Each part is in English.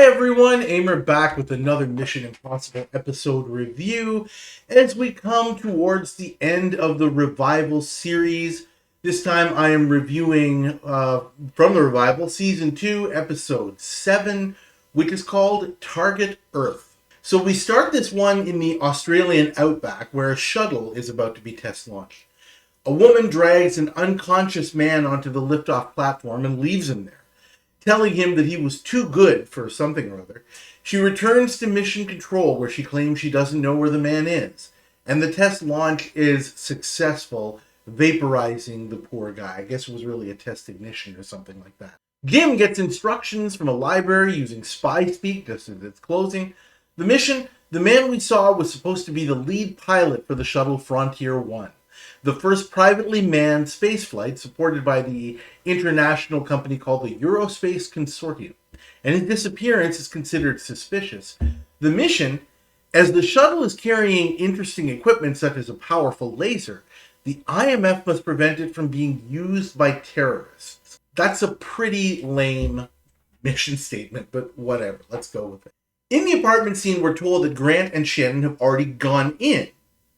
everyone, Aimer back with another Mission Impossible episode review as we come towards the end of the Revival series. This time I am reviewing from the Revival Season 2, Episode 7, which is called Target Earth. So we start this one in the Australian outback where a shuttle is about to be test launched. A woman drags an unconscious man onto the liftoff platform and leaves him there, telling him that he was too good for something or other. She returns to Mission Control where she claims she doesn't know where the man is. And the test launch is successful, vaporizing the poor guy. I guess it was really a test ignition or something like that. Jim gets instructions from a library using spy speak just as it's closing. The mission, the man we saw was supposed to be the lead pilot for the shuttle Frontier 1. The first privately manned spaceflight supported by the international company called the Eurospace Consortium, and his disappearance is considered suspicious. The mission, as the shuttle is carrying interesting equipment such as a powerful laser, the IMF must prevent it from being used by terrorists. That's a pretty lame mission statement, but whatever, let's go with it. In the apartment scene, we're told that Grant and Shannon have already gone in.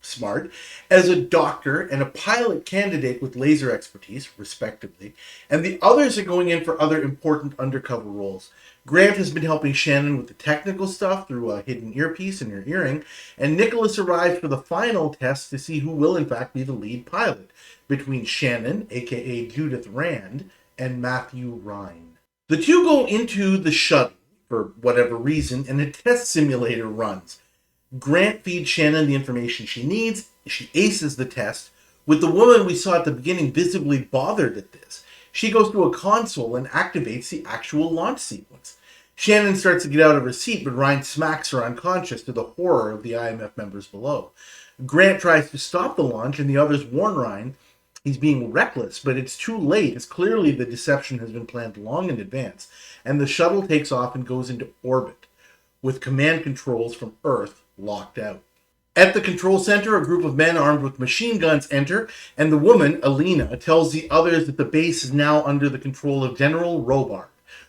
Smart, as a doctor and a pilot candidate with laser expertise, respectively, and the others are going in for other important undercover roles. Grant has been helping Shannon with the technical stuff through a hidden earpiece in her earring, and Nicholas arrives for the final test to see who will in fact be the lead pilot, between Shannon, aka Judith Rand, and Matthew Rhine. The two go into the shuttle, for whatever reason, and a test simulator runs. Grant feeds Shannon the information she needs. She aces the test, with the woman we saw at the beginning visibly bothered at this. She goes to a console and activates the actual launch sequence. Shannon starts to get out of her seat, but Ryan smacks her unconscious to the horror of the IMF members below. Grant tries to stop the launch, and the others warn Ryan he's being reckless, but it's too late, as clearly the deception has been planned long in advance, and the shuttle takes off and goes into orbit, with command controls from Earth locked out. At the control center, a group of men armed with machine guns enter, and the woman, Alina, tells the others that the base is now under the control of General Robard,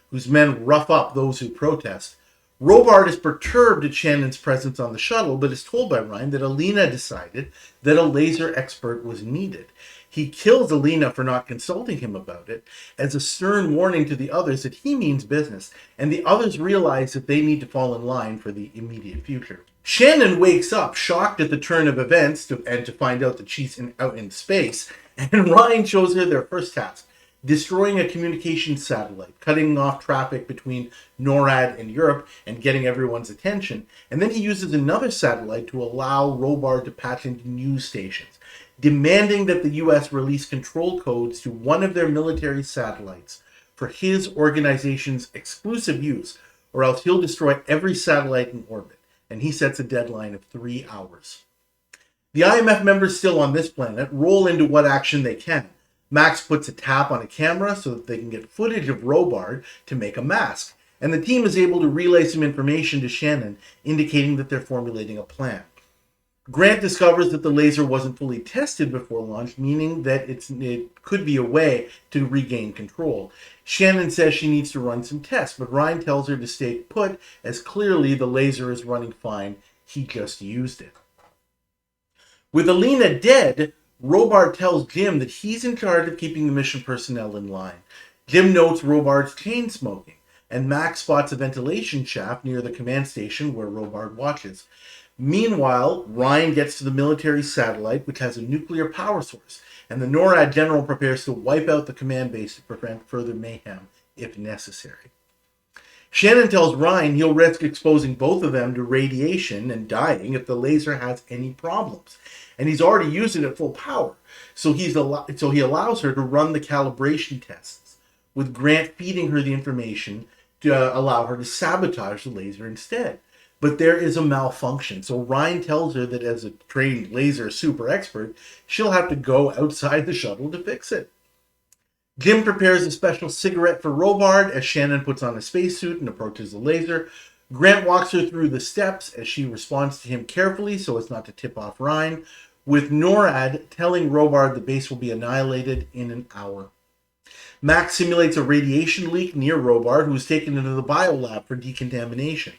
whose men rough up those who protest. Robard is perturbed at Shannon's presence on the shuttle, but is told by Ryan that Alina decided that a laser expert was needed. He kills Alina for not consulting him about it, as a stern warning to the others that he means business, and the others realize that they need to fall in line for the immediate future. Shannon wakes up, shocked at the turn of events, and to find out that she's out in space, and Ryan shows her their first task, destroying a communications satellite, cutting off traffic between NORAD and Europe, and getting everyone's attention. And then he uses another satellite to allow Robard to patch into news stations, demanding that the U.S. release control codes to one of their military satellites for his organization's exclusive use, or else he'll destroy every satellite in orbit. And he sets a deadline of 3 hours. The IMF members still on this planet roll into what action they can. Max puts a tap on a camera so that they can get footage of Robard to make a mask, and the team is able to relay some information to Shannon, indicating that they're formulating a plan. Grant discovers that the laser wasn't fully tested before launch, meaning that it could be a way to regain control. Shannon says she needs to run some tests, but Ryan tells her to stay put, as clearly the laser is running fine. He just used it. With Alina dead, Robard tells Jim that he's in charge of keeping the mission personnel in line. Jim notes Robard's chain smoking, and Max spots a ventilation shaft near the command station where Robard watches. Meanwhile, Ryan gets to the military satellite, which has a nuclear power source, and the NORAD general prepares to wipe out the command base to prevent further mayhem, if necessary. Shannon tells Ryan he'll risk exposing both of them to radiation and dying if the laser has any problems, and he's already used it at full power, so he allows her to run the calibration tests, with Grant feeding her the information to allow her to sabotage the laser instead. But there is a malfunction, so Ryan tells her that as a trained laser super expert, she'll have to go outside the shuttle to fix it. Jim prepares a special cigarette for Robard as Shannon puts on a spacesuit and approaches the laser. Grant walks her through the steps as she responds to him carefully so as not to tip off Ryan, with NORAD telling Robard the base will be annihilated in an hour. Max simulates a radiation leak near Robart, who is taken into the biolab for decontamination,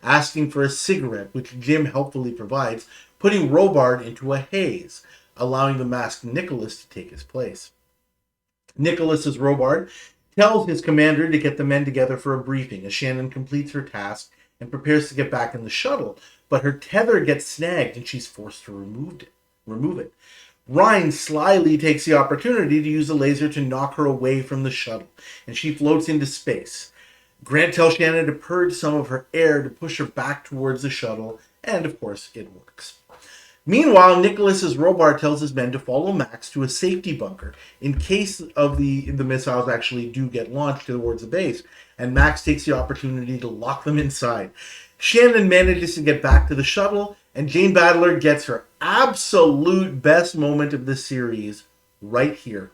asking for a cigarette, which Jim helpfully provides, putting Robart into a haze, allowing the masked Nicholas to take his place. Nicholas, as Robart, tells his commander to get the men together for a briefing as Shannon completes her task and prepares to get back in the shuttle, but her tether gets snagged and she's forced to remove it. Ryan slyly takes the opportunity to use a laser to knock her away from the shuttle, and she floats into space. Grant tells Shannon to purge some of her air to push her back towards the shuttle, and of course, it works. Meanwhile, Nicholas's Robart tells his men to follow Max to a safety bunker in case of the missiles actually do get launched towards the base, and Max takes the opportunity to lock them inside. Shannon manages to get back to the shuttle, and Jane Battler gets her absolute best moment of the series right here.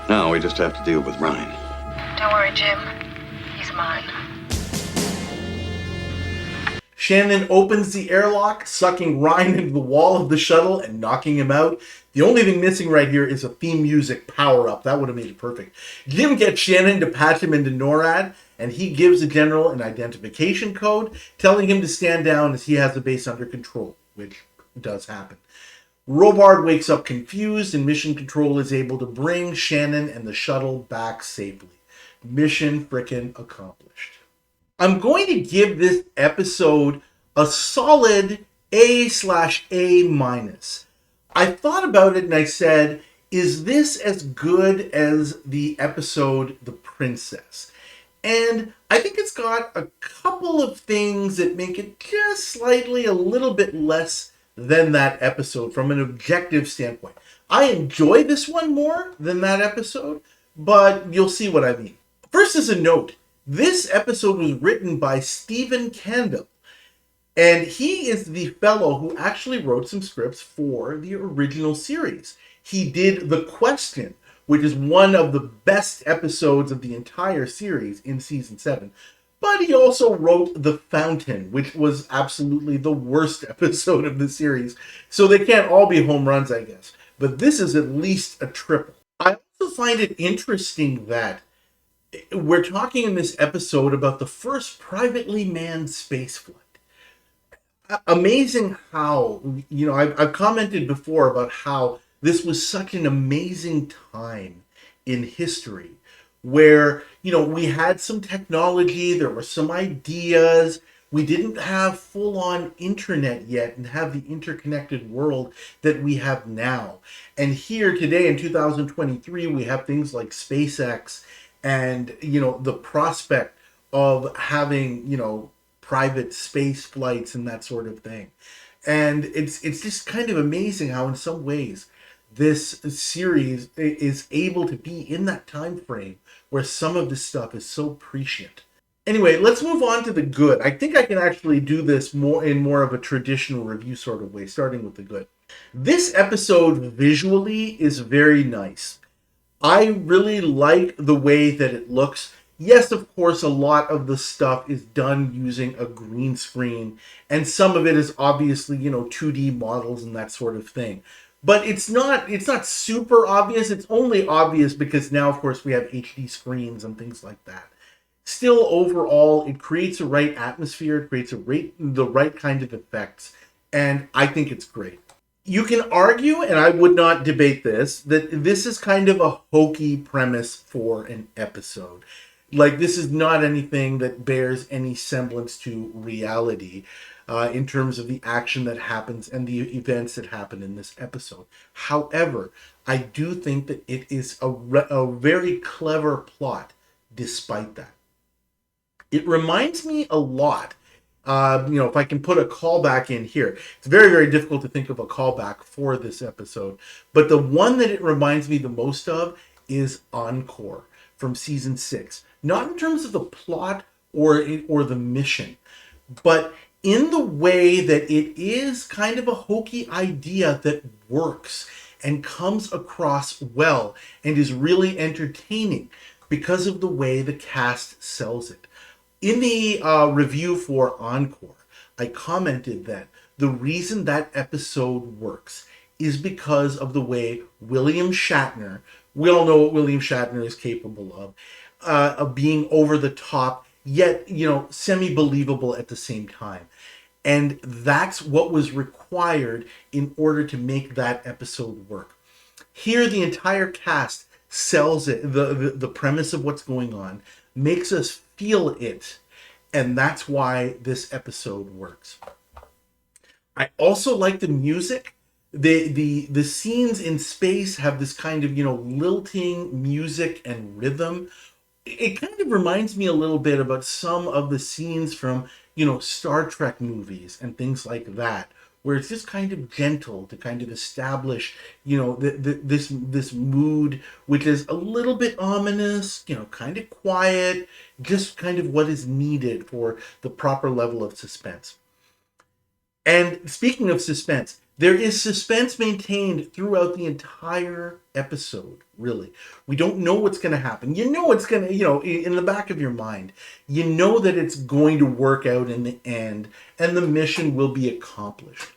Now we just have to deal with Ryan. Don't worry, Jim. He's mine. Shannon opens the airlock, sucking Ryan into the wall of the shuttle and knocking him out. The only thing missing right here is a theme music power-up. That would have made it perfect. Jim gets Shannon to patch him into NORAD, and he gives the general an identification code, telling him to stand down as he has the base under control, which does happen. Robart wakes up confused, and Mission Control is able to bring Shannon and the shuttle back safely. Mission frickin' accomplished. I'm going to give this episode a solid A/A-. I thought about it and I said, is this as good as the episode The Princess? And I think it's got a couple of things that make it just slightly a little bit less than that episode from an objective standpoint. I enjoy this one more than that episode, but you'll see what I mean. First, as a note, this episode was written by Stephen Canville, and he is the fellow who actually wrote some scripts for the original series. He did The Question, which is one of the best episodes of the entire series in season 7. But he also wrote The Fountain, which was absolutely the worst episode of the series. So they can't all be home runs, I guess. But this is at least a triple. I also find it interesting that we're talking in this episode about the first privately manned spaceflight. Amazing how, I've commented before about how this was such an amazing time in history where, we had some technology, there were some ideas, we didn't have full-on internet yet and have the interconnected world that we have now. And here today in 2023, we have things like SpaceX and, the prospect of having, private space flights and that sort of thing. And it's just kind of amazing how in some ways this series is able to be in that time frame where some of this stuff is so prescient. Anyway, let's move on to the good. I think I can actually do this more of a traditional review sort of way, starting with the good. This episode visually is very nice. I really like the way that it looks. Yes, of course, a lot of the stuff is done using a green screen, and some of it is obviously, 2D models and that sort of thing. But it's not super obvious. It's only obvious because now, of course, we have HD screens and things like that. Still, overall, it creates the right atmosphere, it creates the right kind of effects, and I think it's great. You can argue, and I would not debate this, that this is kind of a hokey premise for an episode. Like, this is not anything that bears any semblance to reality in terms of the action that happens and the events that happen in this episode. However, I do think that it is a very clever plot despite that. It reminds me a lot, if I can put a callback in here. It's very, very difficult to think of a callback for this episode. But the one that it reminds me the most of is Encore from season 6. Not in terms of the plot or the mission, but in the way that it is kind of a hokey idea that works and comes across well and is really entertaining because of the way the cast sells it. In the review for Encore, I commented that the reason that episode works is because of the way William Shatner We all know what William Shatner is capable of being over the top, yet, semi-believable at the same time. And that's what was required in order to make that episode work. Here, the entire cast sells it, the premise of what's going on, makes us feel it, and that's why this episode works. I also like the music. The scenes in space have this kind of, lilting music and rhythm. It kind of reminds me a little bit about some of the scenes from, Star Trek movies and things like that, where it's just kind of gentle to kind of establish, this mood, which is a little bit ominous, kind of quiet, just kind of what is needed for the proper level of suspense. And speaking of suspense, there is suspense maintained throughout the entire episode, really. We don't know what's going to happen. You know it's going to, in the back of your mind, you know that it's going to work out in the end and the mission will be accomplished.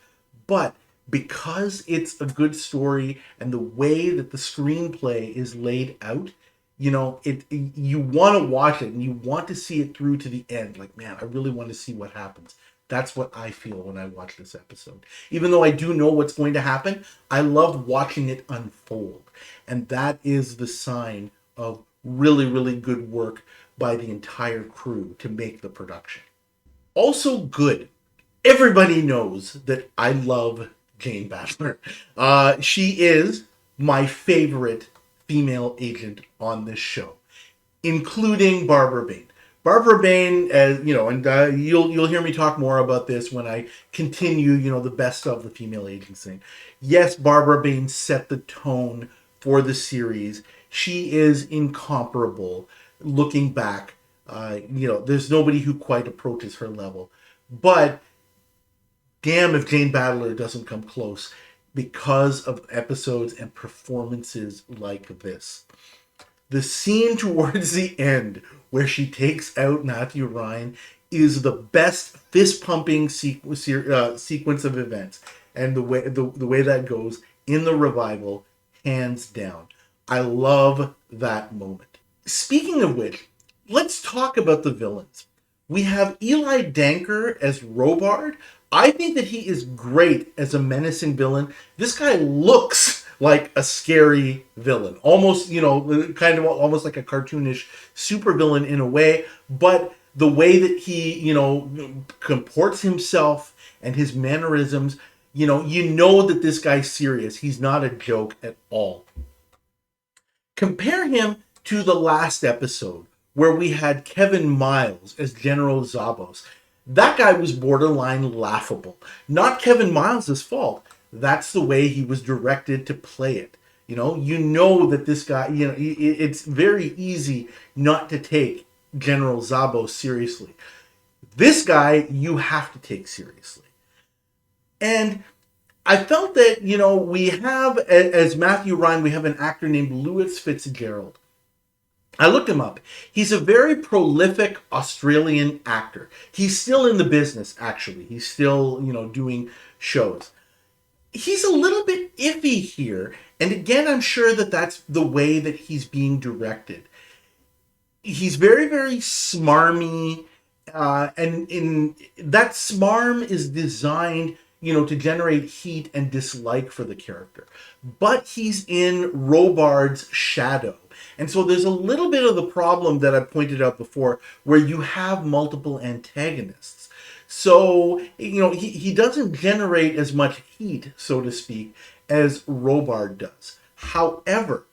But because it's a good story and the way that the screenplay is laid out, you want to watch it and you want to see it through to the end. Like, man, I really want to see what happens. That's what I feel when I watch this episode. Even though I do know what's going to happen, I love watching it unfold. And that is the sign of really, really good work by the entire crew to make the production. Also good. Everybody knows that I love Jane Bachelor. She is my favorite female agent on this show, including Barbara Bain. Barbara Bain, and you'll hear me talk more about this when I continue, the best of the female agents thing. Yes, Barbara Bain set the tone for the series. She is incomparable. Looking back, there's nobody who quite approaches her level. But damn if Jane Bachelor doesn't come close because of episodes and performances like this. The scene towards the end where she takes out Matthew Ryan is the best fist-pumping sequence of events. And the way that goes in the revival, hands down. I love that moment. Speaking of which, let's talk about the villains. We have Eli Danker as Robard. I think that he is great as a menacing villain. This guy looks like a scary villain. Almost, kind of almost like a cartoonish supervillain in a way. But the way that he, comports himself and his mannerisms, you know that this guy's serious. He's not a joke at all. Compare him to the last episode where we had Kevin Miles as General Zabos. That guy was borderline laughable. Not Kevin Miles' fault. That's the way he was directed to play it. You know that this guy, it's very easy not to take General Zabos seriously. This guy, you have to take seriously. And I felt that, we have, as Matthew Ryan, we have an actor named Louis Fitzgerald. I looked him up. He's a very prolific Australian actor. He's still in the business, actually. He's still, doing shows. He's a little bit iffy here. And again, I'm sure that that's the way that he's being directed. He's very, very smarmy. And in that smarm is designed, to generate heat and dislike for the character. But he's in Robard's shadow. And so there's a little bit of the problem that I pointed out before where you have multiple antagonists. So, he doesn't generate as much heat, so to speak, as Robard does. However,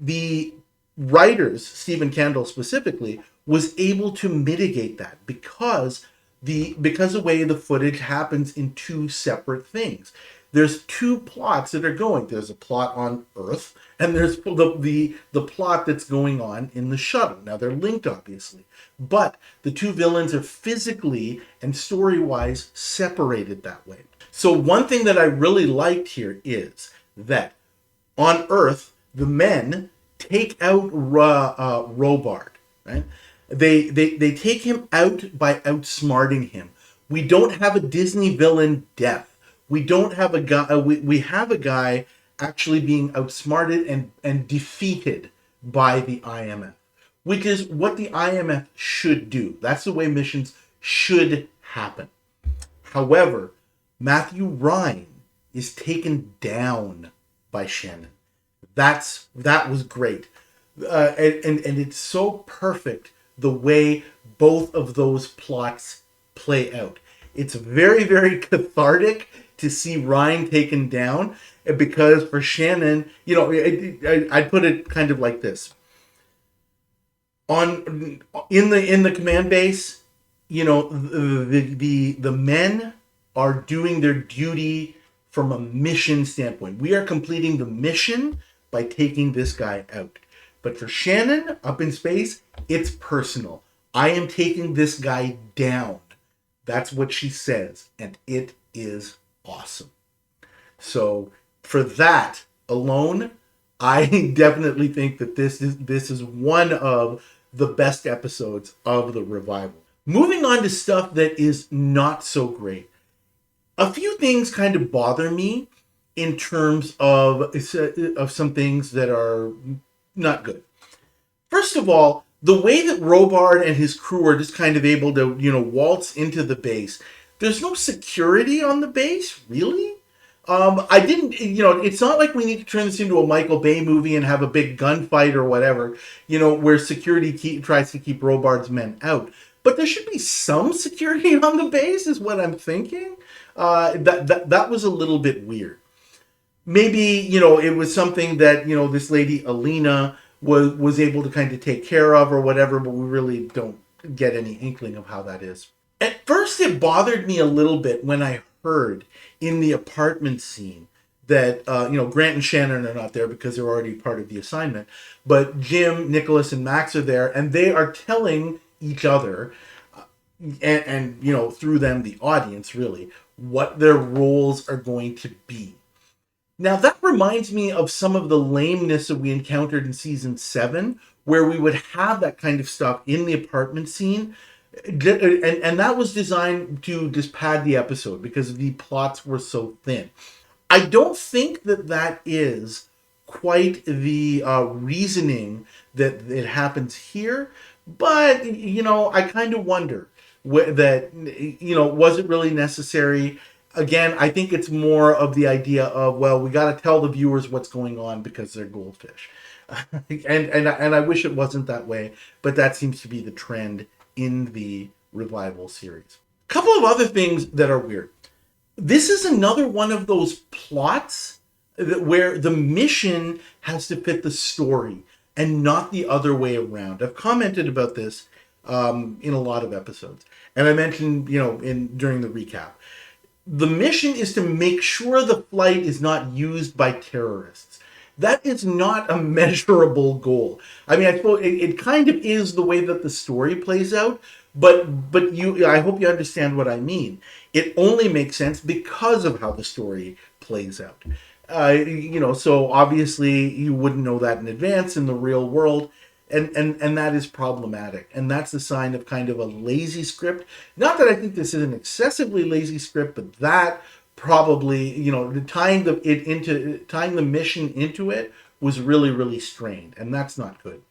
the writers, Stephen Candle specifically, was able to mitigate that because the way the footage happens in two separate things. There's two plots that are going. There's a plot on Earth, and there's the plot that's going on in the shuttle. Now, they're linked, obviously. But the two villains are physically and story-wise separated that way. So one thing that I really liked here is that on Earth, the men take out Robard, right? They take him out by outsmarting him. We don't have a Disney villain death. We don't have a guy. We have a guy actually being outsmarted and defeated by the IMF, which is what the IMF should do. That's the way missions should happen. However, Matthew Ryan is taken down by Shannon. That was great, and it's so perfect the way both of those plots play out. It's very, very cathartic to see Ryan taken down, because for Shannon, I put it kind of like this: in the command base, the men are doing their duty from a mission standpoint. We are completing the mission by taking this guy out. But for Shannon up in space, it's personal. I am taking this guy down. That's what she says, and it is awesome. So for that alone, I definitely think that this is one of the best episodes of the revival. Moving on to stuff that is not so great. A few things kind of bother me in terms of some things that are not good. First of all, the way that Robard and his crew are just kind of able to, waltz into the base. There's no security on the base, really? I didn't, it's not like we need to turn this into a Michael Bay movie and have a big gunfight or whatever, where security tries to keep Robard's men out. But there should be some security on the base, is what I'm thinking. That was a little bit weird. Maybe, it was something that, this lady Alina was able to kind of take care of or whatever, but we really don't get any inkling of how that is. At first, it bothered me a little bit when I heard in the apartment scene that, Grant and Shannon are not there because they're already part of the assignment, but Jim, Nicholas, and Max are there, and they are telling each other, and through them, the audience, really, what their roles are going to be. Now, that reminds me of some of the lameness that we encountered in season 7, where we would have that kind of stuff in the apartment scene. And that was designed to just pad the episode because the plots were so thin. I don't think that is quite the reasoning that it happens here. But, I kind of wonder that, was it really necessary? Again, I think it's more of the idea of, well, we got to tell the viewers what's going on because they're goldfish. and I wish it wasn't that way, but that seems to be the trend in the revival series. A couple of other things that are weird. This is another one of those plots where the mission has to fit the story and not the other way around. I've commented about this in a lot of episodes, and I mentioned, during the recap. The mission is to make sure the flight is not used by terrorists. That is not a measurable goal. I mean, I suppose it kind of is the way that the story plays out, but I hope you understand what I mean. It only makes sense because of how the story plays out. So obviously you wouldn't know that in advance in the real world. And that is problematic. And that's a sign of kind of a lazy script. Not that I think this is an excessively lazy script, but that probably, tying the mission into it was really, really strained. And that's not good.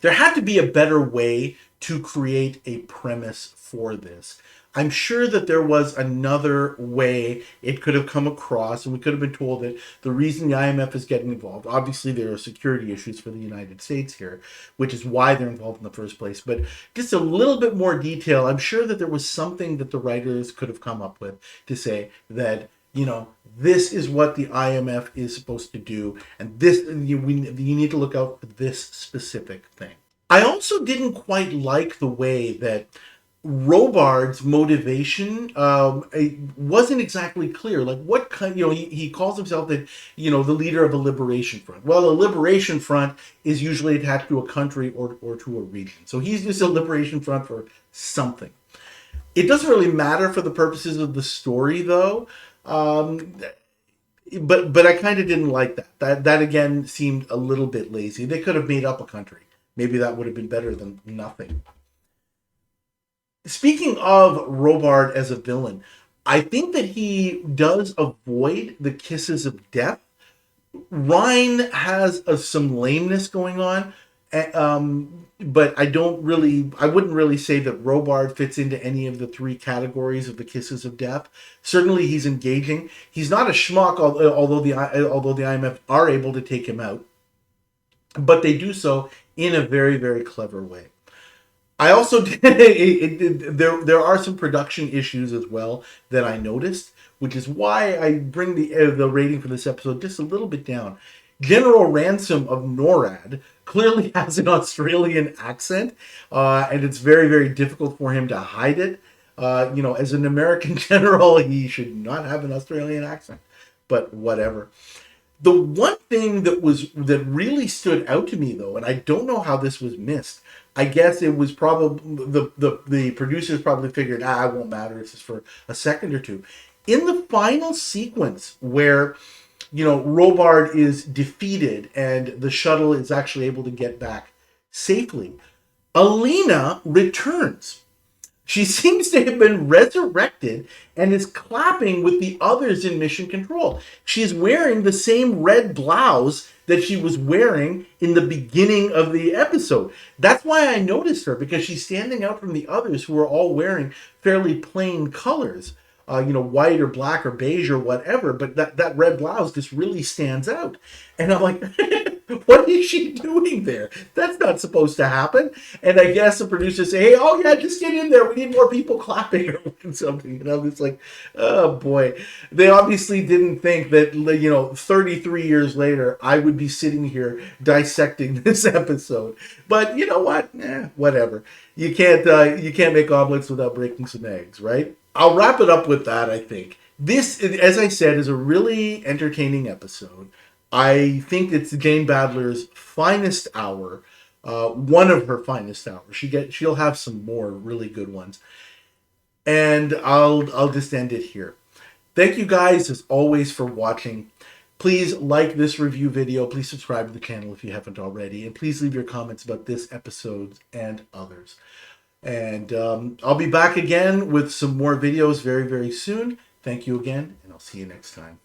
There had to be a better way to create a premise for this. I'm sure that there was another way it could have come across, and we could have been told that the reason the IMF is getting involved, obviously there are security issues for the United States here, which is why they're involved in the first place. But just a little bit more detail, I'm sure that there was something that the writers could have come up with to say that, this is what the IMF is supposed to do, and this you need to look out for this specific thing. I also didn't quite like the way that Robard's motivation wasn't exactly clear. Like, what kind, he calls himself the leader of a liberation front. Well, a liberation front is usually attached to a country or to a region. So he's just a liberation front for something. It doesn't really matter for the purposes of the story, though. But I kind of didn't like that. That again seemed a little bit lazy. They could have made up a country. Maybe that would have been better than nothing. Speaking of Robard as a villain, I think that he does avoid the kisses of death Rhine has some lameness going on, but I wouldn't really say that Robard fits into any of the three categories of the Kisses of Death. Certainly, he's engaging. He's not a schmuck, although the IMF are able to take him out, but they do so in a very, very clever way. I also there are some production issues as well that I noticed, which is why I bring the rating for this episode just a little bit down. General Ransom of NORAD clearly has an Australian accent, and it's very, very difficult for him to hide it. As an American general, he should not have an Australian accent, but whatever. The one thing that really stood out to me, though, and I don't know how this was missed. I guess it was probably the producers probably figured, it won't matter. It's just for a second or two. In the final sequence where, Robard is defeated and the shuttle is actually able to get back safely, Alina returns. She seems to have been resurrected and is clapping with the others in Mission Control. She's wearing the same red blouse that she was wearing in the beginning of the episode. That's why I noticed her, because she's standing out from the others who are all wearing fairly plain colors. White or black or beige or whatever, but that red blouse just really stands out. And I'm like, what is she doing there? That's not supposed to happen. And I guess the producers say, hey, oh yeah, just get in there. We need more people clapping or something. And I'm just like, oh boy. They obviously didn't think that, 33 years later, I would be sitting here dissecting this episode. But you know what? Whatever. You can't make omelets without breaking some eggs, right? I'll wrap it up with that, I think. This, as I said, is a really entertaining episode. I think it's Jane Badler's finest hour, one of her finest hours. She'll have some more really good ones. And I'll just end it here. Thank you guys, as always, for watching. Please like this review video. Please subscribe to the channel if you haven't already. And please leave your comments about this episode and others. And I'll be back again with some more videos very, very soon. Thank you again, and I'll see you next time.